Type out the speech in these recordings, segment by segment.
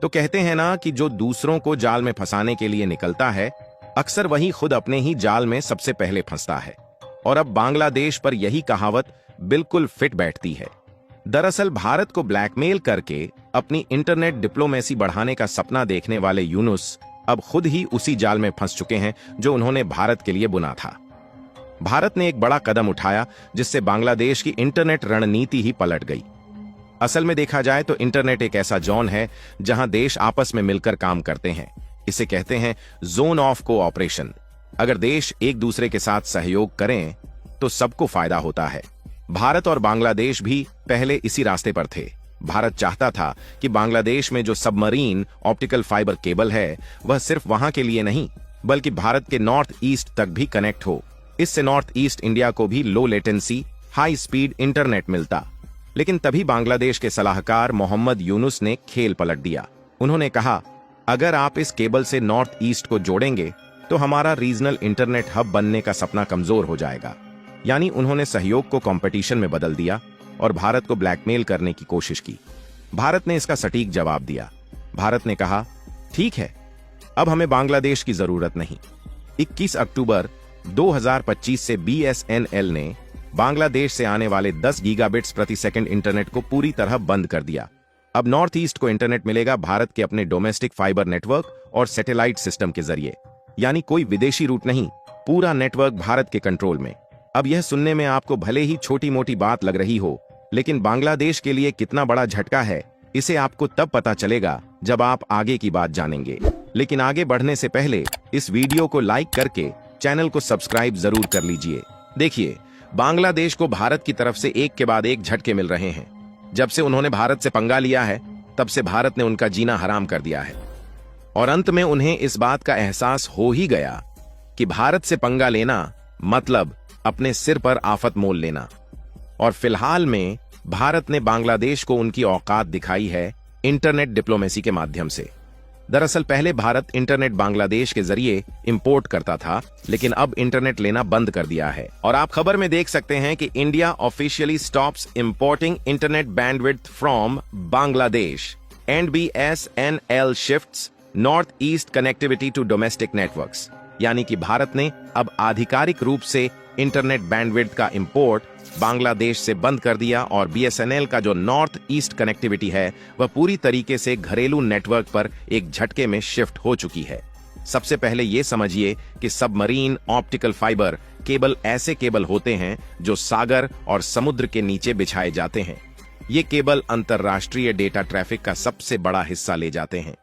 तो कहते हैं ना कि जो दूसरों को जाल में फंसाने के लिए निकलता है, अक्सर वही खुद अपने ही जाल में सबसे पहले फंसता है। और अब बांग्लादेश पर यही कहावत बिल्कुल फिट बैठती है। दरअसल भारत को ब्लैकमेल करके अपनी इंटरनेट डिप्लोमेसी बढ़ाने का सपना देखने वाले यूनुस अब खुद ही उसी जाल में फंस चुके हैं जो उन्होंने भारत के लिए बुना था। भारत ने एक बड़ा कदम उठाया जिससे बांग्लादेश की इंटरनेट रणनीति ही पलट गई। असल में देखा जाए तो इंटरनेट एक ऐसा जोन है जहां देश आपस में मिलकर काम करते हैं। इसे कहते हैं जोन ऑफ कोऑपरेशन। अगर देश एक दूसरे के साथ सहयोग करें तो सबको फायदा होता है। भारत और बांग्लादेश भी पहले इसी रास्ते पर थे। भारत चाहता था कि बांग्लादेश में जो सबमरीन ऑप्टिकल फाइबर केबल है वह सिर्फ वहां के लिए नहीं बल्कि भारत के नॉर्थ ईस्ट तक भी कनेक्ट हो। इससे नॉर्थ ईस्ट इंडिया को भी low latency high speed internet मिलता। लेकिन तभी बांग्लादेश के सलाहकार मोहम्मद यूनुस ने खेल पलट दिया। उन्होंने कहा, अगर आप इस केबल से नॉर्थ ईस्ट को जोड़ेंगे तो हमारा रीजनल इंटरनेट हब बनने का सपना कमजोर हो जाएगा। यानी उन्होंने सहयोग को कंपटीशन में बदल दिया और भारत को ब्लैकमेल करने की कोशिश की। भारत ने इसका सटीक जवाब दिया। भारत ने कहा, ठीक है, अब हमें बांग्लादेश की जरूरत नहीं। 21 अक्टूबर 2025 से BSNL ने बांग्लादेश से आने वाले 10 गीगाबिट्स प्रति सेकंड इंटरनेट को पूरी तरह बंद कर दिया। अब नॉर्थ ईस्ट को इंटरनेट मिलेगा भारत के अपने डोमेस्टिक फाइबर नेटवर्क और सैटेलाइट सिस्टम के जरिए। यानी कोई विदेशी रूट नहीं, पूरा नेटवर्क भारत के कंट्रोल में। अब यह सुनने में आपको भले ही छोटी मोटी बात लग रही हो, लेकिन बांग्लादेश के लिए कितना बड़ा झटका है इसे आपको तब पता चलेगा जब आप आगे की बात जानेंगे। लेकिन आगे बढ़ने से पहले इस वीडियो को लाइक करके चैनल को सब्सक्राइब जरूर कर लीजिए। देखिए, बांग्लादेश को भारत की तरफ से एक के बाद एक झटके मिल रहे हैं। जब से उन्होंने भारत से पंगा लिया है तब से भारत ने उनका जीना हराम कर दिया है और अंत में उन्हें इस बात का एहसास हो ही गया कि भारत से पंगा लेना मतलब अपने सिर पर आफत मोल लेना। और फिलहाल में भारत ने बांग्लादेश को उनकी औकात दिखाई है इंटरनेट डिप्लोमेसी के माध्यम से। दरअसल पहले भारत इंटरनेट बांग्लादेश के जरिए इंपोर्ट करता था, लेकिन अब इंटरनेट लेना बंद कर दिया है। और आप खबर में देख सकते हैं कि India officially stops importing internet bandwidth from Bangladesh. NBSNL shifts north east connectivity to domestic networks. यानी कि भारत ने अब आधिकारिक रूप से इंटरनेट बैंडविड्थ का इंपोर्ट बांग्लादेश से बंद कर दिया और BSNL का जो नॉर्थ ईस्ट कनेक्टिविटी है वह पूरी तरीके से घरेलू नेटवर्क पर एक झटके में शिफ्ट हो चुकी है। सबसे पहले यह समझिए कि सबमरीन ऑप्टिकल फाइबर केबल ऐसे केबल होते हैं जो सागर और समुद्र के नीचे बिछाए जाते हैं। ये केबल अंतरराष्ट्रीय डेटा ट्रैफिक का सबसे बड़ा हिस्सा ले जाते हैं।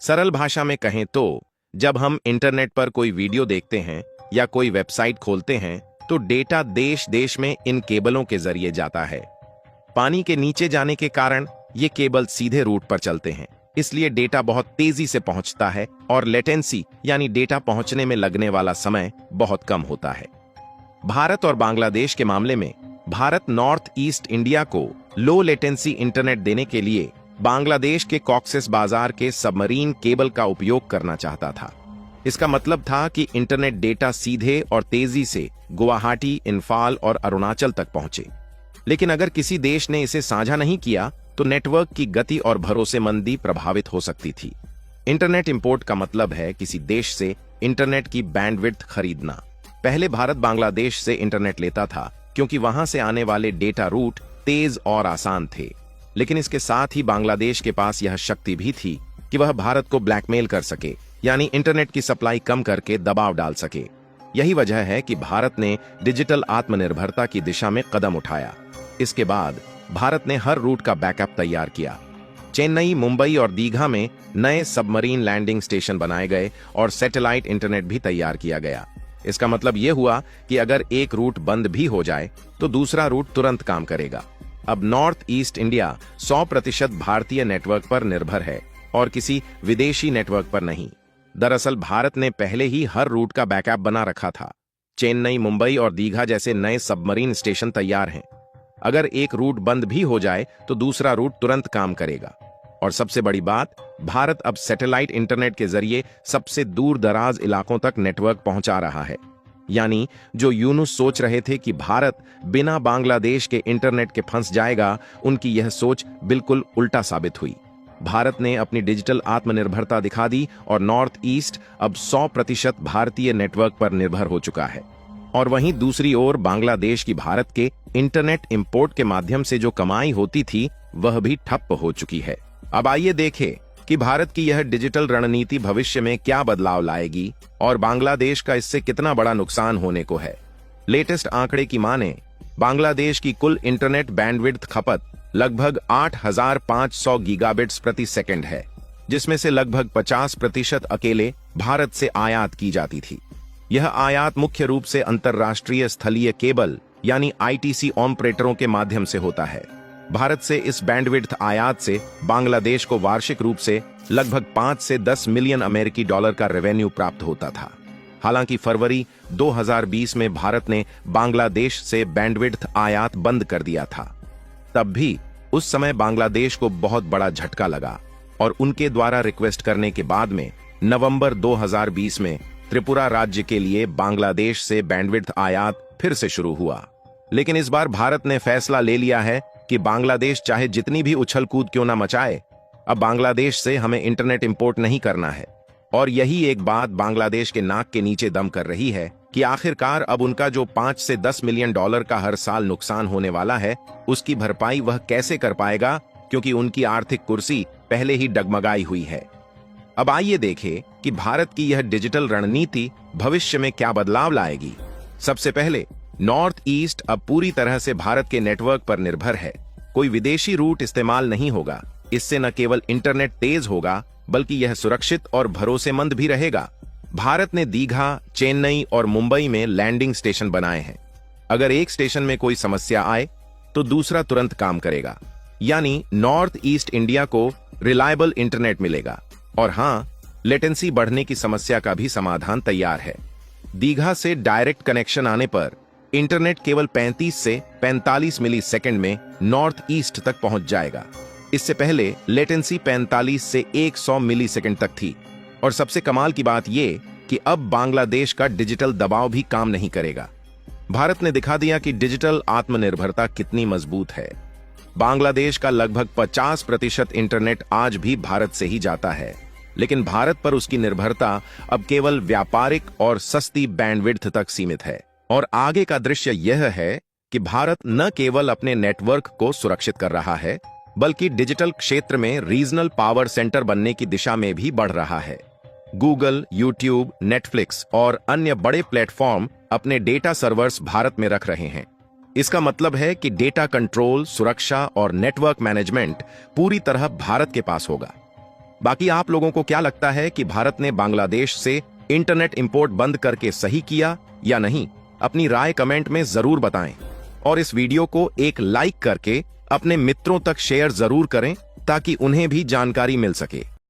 सरल भाषा में कहें तो जब हम इंटरनेट पर कोई वीडियो देखते हैं या कोई वेबसाइट खोलते हैं तो डेटा देश देश में इन केबलों के जरिए जाता है। पानी के नीचे जाने के कारण ये केबल सीधे रूट पर चलते हैं, इसलिए डेटा बहुत तेजी से पहुंचता है और लेटेंसी यानी डेटा पहुंचने में लगने वाला समय बहुत कम होता है। भारत और बांग्लादेश के मामले में भारत नॉर्थ ईस्ट इंडिया को लो लेटेंसी इंटरनेट देने के लिए बांग्लादेश के कॉक्सेस बाजार के सबमरीन केबल का उपयोग करना चाहता था। इसका मतलब था कि इंटरनेट डेटा सीधे और तेजी से गुवाहाटी, इंफाल और अरुणाचल तक पहुंचे। लेकिन अगर किसी देश ने इसे साझा नहीं किया तो नेटवर्क की गति और भरोसेमंदी प्रभावित हो सकती थी। इंटरनेट इंपोर्ट का मतलब है किसी देश से इंटरनेट की बैंडविड्थ खरीदना। पहले भारत बांग्लादेश से इंटरनेट लेता था क्योंकि वहां से आने वाले डेटा रूट तेज और आसान थे। लेकिन इसके साथ ही बांग्लादेश के पास यह शक्ति भी थी कि वह भारत को ब्लैकमेल कर सके, यानी इंटरनेट की सप्लाई कम करके दबाव डाल सके। यही वजह है कि भारत ने डिजिटल आत्मनिर्भरता की दिशा में कदम उठाया। इसके बाद भारत ने हर रूट का बैकअप तैयार किया। चेन्नई, मुंबई और दीघा में नए सबमरीन लैंडिंग स्टेशन बनाए गए और सैटेलाइट इंटरनेट भी तैयार किया गया। इसका मतलब यह हुआ कि अगर एक रूट बंद भी हो जाए तो दूसरा रूट तुरंत काम करेगा। अब नॉर्थ ईस्ट इंडिया 100% भारतीय नेटवर्क पर निर्भर है और किसी विदेशी नेटवर्क पर नहीं। दरअसल भारत ने पहले ही हर रूट का बैकअप बना रखा था। चेन्नई, मुंबई और दीघा जैसे नए सबमरीन स्टेशन तैयार हैं। अगर एक रूट बंद भी हो जाए तो दूसरा रूट तुरंत काम करेगा। और सबसे बड़ी बात, भारत अब सैटेलाइट इंटरनेट के जरिए सबसे दूर दराज इलाकों तक नेटवर्क पहुंचा रहा है। यानी जो यूनुस सोच रहे थे कि भारत बिना बांग्लादेश के इंटरनेट के फंस जाएगा, उनकी यह सोच बिल्कुल उल्टा साबित हुई। भारत ने अपनी डिजिटल आत्मनिर्भरता दिखा दी और नॉर्थ ईस्ट अब 100% भारतीय नेटवर्क पर निर्भर हो चुका है। और वहीं दूसरी ओर बांग्लादेश की भारत के इंटरनेट इंपोर्ट के माध्यम से जो कमाई होती थी वह भी ठप हो चुकी है। अब आइए देखें कि भारत की यह डिजिटल रणनीति भविष्य में क्या बदलाव लाएगी और बांग्लादेश का इससे कितना बड़ा नुकसान होने को है। लेटेस्ट आंकड़े की माने बांग्लादेश की कुल इंटरनेट बैंडविड्थ खपत लगभग 8,500 गीगाबिट्स प्रति सेकंड है, जिसमें से लगभग 50% अकेले भारत से आयात की जाती थी। यह आयात मुख्य रूप से अंतरराष्ट्रीय स्थलीय केबल यानी आईटीसी ऑपरेटरों के माध्यम से होता है। भारत से इस बैंडविड्थ आयात से बांग्लादेश को वार्षिक रूप से लगभग 5 से 10 मिलियन अमेरिकी डॉलर का रेवेन्यू प्राप्त होता था। हालांकि फरवरी 2020 में भारत ने बांग्लादेश से बैंडविड्थ आयात बंद कर दिया था। तब भी उस समय बांग्लादेश को बहुत बड़ा झटका लगा और उनके द्वारा रिक्वेस्ट करने के बाद में नवंबर 2020 में त्रिपुरा राज्य के लिए बांग्लादेश से बैंडविड्थ आयात फिर से शुरू हुआ। लेकिन इस बार भारत ने फैसला ले लिया है कि बांग्लादेश चाहे जितनी भी उछल कूद क्यों ना मचाए, अब बांग्लादेश से हमें इंटरनेट इंपोर्ट नहीं करना है। और यही एक बात बांग्लादेश के नाक के नीचे दम कर रही है कि आखिरकार अब उनका जो 5 से 10 मिलियन डॉलर का हर साल नुकसान होने वाला है, उसकी भरपाई वह कैसे कर पाएगा, क्योंकि उनकी आर्थिक कुर्सी पहले ही डगमगाई हुई है। अब आइए देखें कि भारत की यह डिजिटल रणनीति भविष्य में क्या बदलाव लाएगी। सबसे पहले, नॉर्थ ईस्ट अब पूरी तरह से भारत के नेटवर्क पर निर्भर है। कोई विदेशी रूट इस्तेमाल नहीं होगा। इससे न केवल इंटरनेट तेज होगा, बल्कि यह सुरक्षित और भरोसेमंद भी रहेगा। भारत ने दीघा, चेन्नई और मुंबई में लैंडिंग स्टेशन बनाए हैं। अगर एक स्टेशन में कोई समस्या आए तो दूसरा तुरंत काम करेगा, यानी नॉर्थ ईस्ट इंडिया को रिलायबल इंटरनेट मिलेगा। और हां, लेटेंसी बढ़ने की समस्या का भी समाधान तैयार है। दीघा से डायरेक्ट कनेक्शन आने पर इंटरनेट केवल 35 से 45 मिलीसेकंड में नॉर्थ ईस्ट तक पहुंच जाएगा। इससे पहले लेटेंसी 45 से 100 मिलीसेकंड तक थी। और सबसे कमाल की बात यह कि अब बांग्लादेश का डिजिटल दबाव भी काम नहीं करेगा। भारत ने दिखा दिया कि डिजिटल आत्मनिर्भरता कितनी मजबूत है। बांग्लादेश का लगभग 50% इंटरनेट आज भी भारत से ही जाता है, लेकिन भारत पर उसकी निर्भरता अब केवल व्यापारिक और सस्ती बैंडविड्थ तक सीमित है। और आगे का दृश्य यह है कि भारत न केवल अपने नेटवर्क को सुरक्षित कर रहा है, बल्कि डिजिटल क्षेत्र में रीजनल पावर सेंटर बनने की दिशा में भी बढ़ रहा है। गूगल, यूट्यूब, नेटफ्लिक्स और अन्य बड़े प्लेटफॉर्म अपने डेटा सर्वर्स भारत में रख रहे हैं। इसका मतलब है कि डेटा कंट्रोल, सुरक्षा और नेटवर्क मैनेजमेंट पूरी तरह भारत के पास होगा। बाकी आप लोगों को क्या लगता है कि भारत ने बांग्लादेश से इंटरनेट इंपोर्ट बंद करके सही किया या नहीं? अपनी राय कमेंट में जरूर बताएं और इस वीडियो को एक लाइक करके अपने मित्रों तक शेयर जरूर करें ताकि उन्हें भी जानकारी मिल सके।